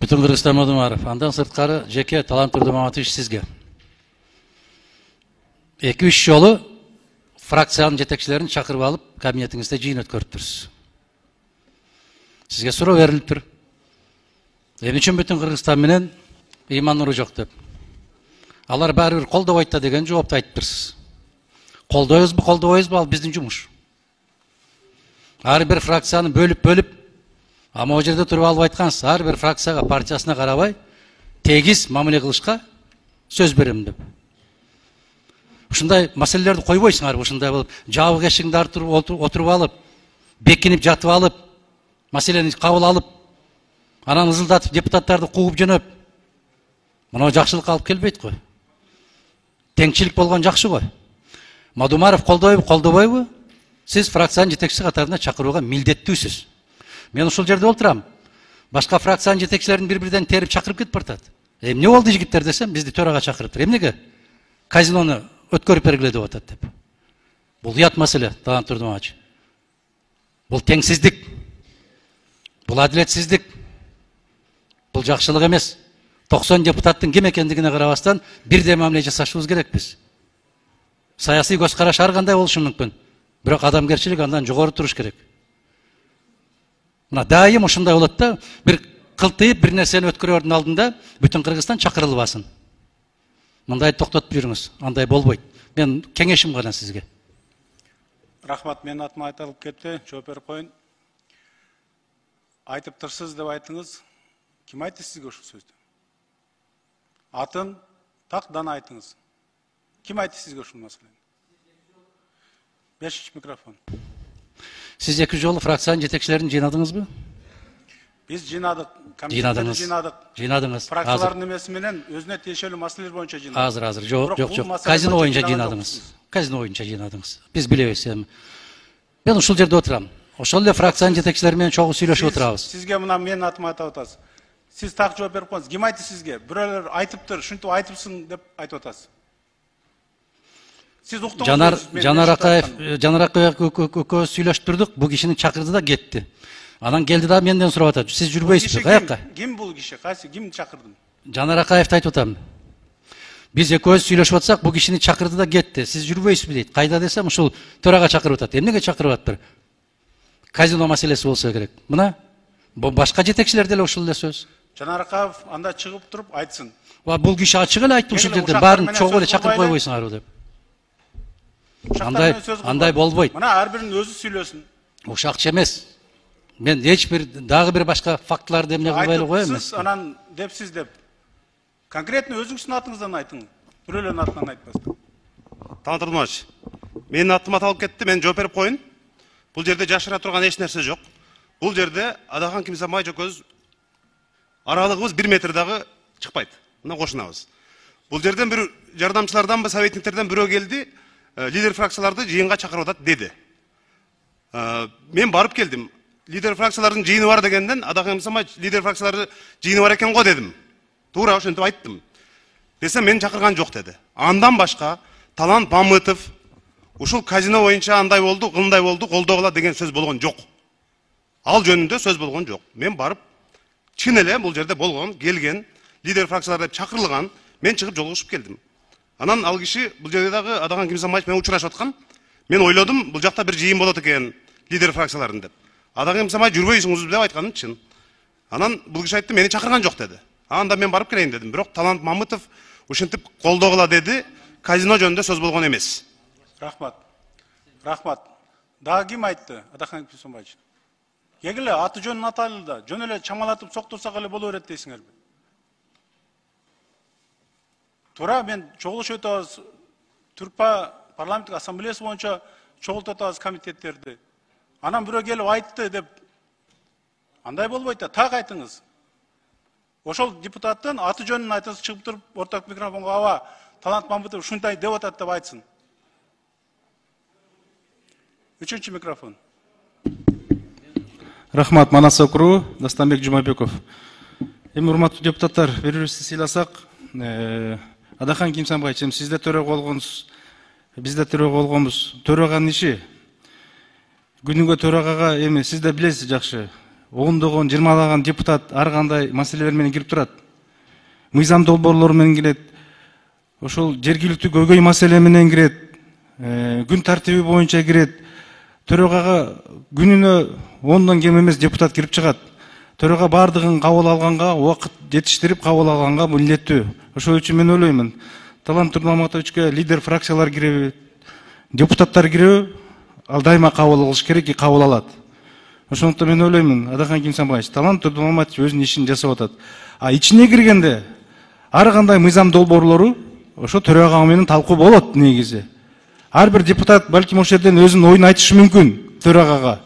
Бүтін Кыргызстан Мадумаров, андан сырткары жеке Талант Турдумаматович сизге. 2-3 жолу фракциянын жетекчилерин чакырып алып, кабинетиңизде жыйын өткөрүптүрсүз. Сизге суроо берилиптир. Эмне үчүн бүтүн Кыргызстан менен Иман Нуру жок деп. Алар баары бир колдобойт да деген жоопту айтыптырсыз. Колдойбузбу, колдобойбузбу, ал биздин жумуш. Ар бир фракцияны бөлүп, ама о жерде туруп алып айткансыз, ар бир фракцияга, партиясына карабай, тегиз мамиле кылышка сөз берем деп. Ушундай маселелерди койбойсуңар, ушундай болуп, жабык эшигинде отуруп алып, бекинип жатып алып, маселени кабыл алып, анан ызылдатып депутаттарды кууп жөнөп. Мына жакшылыкка алып келбейт го. Теңчилик болгон жакшы го. Мадумаров колдобойбу? Сиз фракциянын жетекчиси катарына чакырууга милдеттүүсүз. Мен ушул жерде отурам. Башка фракциянын жетекчилерин бири-бирден терип чакырып кетип баратат. Эмне болду жигиттер десем, бизди төрага чакырыптыр. Эмнеге? Казинону өткөрүп бергиле деп атат деп. Бул уят маселе, Талант Турдумаматович. Бул теңсиздик. Бул адилетсиздик. Бул жакшылык эмес. 90 депутаттын ким экендигине карабастан бирдей мамиле жасашыбыз керекпиз. Саясий көз караш ар кандай болушу мүмкүн. Бирок адамгерчилик андан жогору туруш керек. Мына дайым ушундай болот да, бир кылтыйып бир нерсени өткөрөрдүн алдында бүтүн Кыргызстан чакырылбасын. Мындай токтотуп жүрүңүз, андай болбойт. Мен кеңешим гана сизге. Рахмат, менин атыма айтылып кетти, жооп берип коюн. Айтыптырсыз деп айттыңыз. Ким айтты сизге ушул сөздү? Атын такдан айтыңыз. Ким айтты сизге ушул маселени? 5 микрофон. Сиз 2 жолу фракциянын жетекчилерин жыйнадыңызбы? Биз жыйнадык, комитетте жыйнадыңыз. Фракциялардын эмеси менен өзүнө тиешелүү маселелер боюнча жыйнадык. Азыр, жок. Казино боюнча жыйнадыңыз. Казино боюнча жыйнадыңыз. Биз билебиз эми. Мен ушул жерде отурам. Ошол эле фракциянын жетекчилери менен чогуу сүйлөшүп отурабыз. Сизге мына менин атыма айтып атасыз. Сиз так жооп берип коюңуз. Ким айтты сизге? Бирөөлөр айтыптыр, ушинтип айтыпсың деп айтып атасыз. Сиз уктуңуз. Жанар Акаев экөөбүз сүйлөшүп турдук, бул кишини чакырды да кетти. Анан келди да менден сурап атат. Сиз жүрбөйсүзбү? Каяка? Ким бул киши? Кайсы ким чакырдым? Жанар Акаевди айтып атам. Биз экөөбүз сүйлөшүп атсак, бул кишини чакырды да кетти. Сиз жүрбөйсүзбү дейт. Кайда десем, ушул төрага чакырып атат. Эмнеге чакырып атыптыр? Казино маселеси болсо керек. Мына башка жетекчилер деле ушул эле сөз. Жанар Акаев анда чыгып туруп айтсын. Бул киши ачык эле айтты ушул жерде. Баарын чогуу эле чакырып койбойсуңарбы деп. Андай болбойт. Мына ар биринин өзү сүйлөсүн. Ушакчы эмес. Мен дагы бир башка фактыларды эмне кылбай эле коем. Сиз анан депсиз деп. Конкретно өзүңүздүн атыңыздан айтыңыз. Бирөөлөрдүн атынан айтпастан. Талант Турдумаматович, менин атым аталып кетти, мен жооп берип коюн. Бул жерде жашыра турган эч нерсе жок. Бул жерде Адахан Кимсанбаев экөөбүз аралыгыбыз 1 метр дагы чыкпайт. Мына кошунабыз. Бул жерден бир жардамчыларданбы, советниктерден бирөө келди, лидер фракцияларды жыйынга чакырып атат деди. Мен барып келдим. Лидер фракциялардын жыйыны бар дегенден Адахан Кимсанбаев лидер фракцияларды жыйыны бар экен го дедим. Туура ошентип айттым. Десем мен чакырган жок деди. Андан башка Талант Мамытов ушул казино боюнча андай болду, кындай болду, колдогула деген сөз болгон жок. Ал жөнүндө сөз болгон жок. Мен барып чын эле бул жерде болгон, келген, лидер фракциялар деп чакырылган, мен чыгып жолугушуп келдим. Анан ал киши бул жерде дагы Адахан Кимсанбаев менен учурашып аткан. Мен ойлодум, бул жакта бир жыйын болот экен лидер фракцияларын деп. Адахан Кимсанбаев жүрбөйсүңүз деп айтканым чын. Анан бул киши айтты, мени чакырган жок деди. Анда мен барып келейин дедим. Бирок Талант Мамытов ушинтип колдогула деди, казино жөнүндө сөз болгон эмес. Рахмат. Дагы ким айтты? Адахан Кимсанбаев. Кегиле аты жөнүн атайлы да, жөн эле чамалатып соктурсак эле боло берет дейсиңерби? Туура, мен чогулуш өтөбүз. Түркпа парламенттик ассамблеясы боюнча чогултуп атабыз комитеттерди. Анан бирөө келип айтты деп. Андай болбойт да, так айтыңыз. Ошол депутаттын аты жөнүн айтыңыз, чыгып туруп орток микрофонго аба Талант Мамытов ушундай деп атат деп айтсын. 3-чү микрофон. Рахмат, Манас округу, Дастанбек Жумабеков. Эми урматтуу депутаттар, бири-бирибизди сыйласак, Адахан Кимсанбаев, сиз да төрөгө болгонсуз, биз да төрөгө болгонбуз. Төраганын иши күнүгө төрагага эми сиз да билесиз жакшы. ондогон, 20лаган депутат ар кандай маселелер менен кирип турат. Мыйзам долбоорлору менен кирет. Ошол жергиликтүү көйгөй маселе менен кирет. Күн тартиби боюнча кирет. Төрөгага күнүнө 10дон кем эмес депутат кирип чыгат. Төрөгө бардыгын кабыл алганга, убакыт жетиштирип кабыл алганга милдеттүү. Ошол үчүн мен ойлоймун, Талант Турмаматовичке лидер фракциялар киреби, депутаттар киреби, ал дайыма кабыл кылыш керек, кабыл алат. Ошондуктан мен ойлоймун, Адахан Кимсанбаевич, Талант Турмаматович өзүнүн ишин жасап атат. А ичине киргенде ар кандай мыйзам долбоорлору ошо төрага менен талкуу болот негизи. Ар бир депутат балким ошол жерден өзүнүн оюн айтышы мүмкүн төрагага.